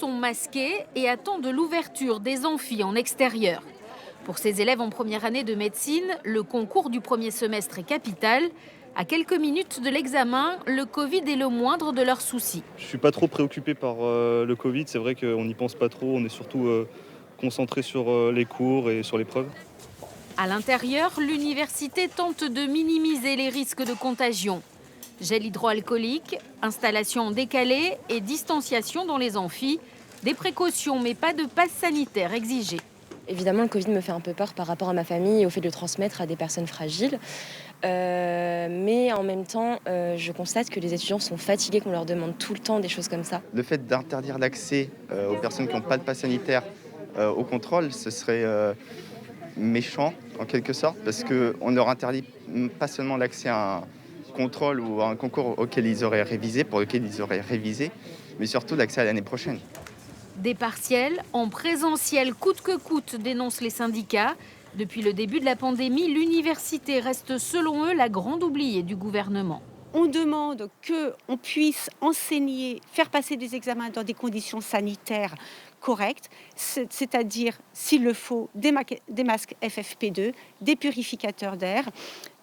sont masqués et attendent l'ouverture des amphis en extérieur. Pour ces élèves en première année de médecine, le concours du premier semestre est capital. À quelques minutes de l'examen, le Covid est le moindre de leurs soucis. Je ne suis pas trop préoccupé par le Covid, c'est vrai qu'on n'y pense pas trop, on est surtout concentré sur les cours et sur l'épreuve. À l'intérieur, l'université tente de minimiser les risques de contagion. Gel hydroalcoolique, installation en décalé et distanciation dans les amphis. Des précautions mais pas de passe sanitaire exigé. Évidemment, le Covid me fait un peu peur par rapport à ma famille et au fait de le transmettre à des personnes fragiles. Mais en même temps, je constate que les étudiants sont fatigués, qu'on leur demande tout le temps des choses comme ça. Le fait d'interdire l'accès aux personnes qui n'ont pas de passe sanitaire au contrôle, ce serait méchant en quelque sorte, parce qu'on leur interdit pas seulement l'accès à un contrôle ou à un concours auquel ils auraient révisé, pour lequel ils auraient révisé, mais surtout l'accès à l'année prochaine. Des partiels en présentiel coûte que coûte, dénoncent les syndicats. Depuis le début de la pandémie, l'université reste selon eux la grande oubliée du gouvernement. On demande qu'on puisse enseigner, faire passer des examens dans des conditions sanitaires correctes, c'est-à-dire, s'il le faut, des masques FFP2, des purificateurs d'air,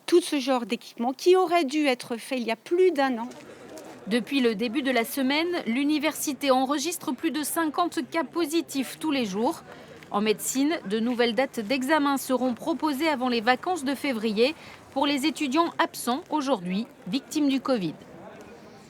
tout ce genre d'équipement qui aurait dû être fait il y a plus d'1 an. Depuis le début de la semaine, l'université enregistre plus de 50 cas positifs tous les jours. En médecine, de nouvelles dates d'examen seront proposées avant les vacances de février pour les étudiants absents aujourd'hui, victimes du Covid.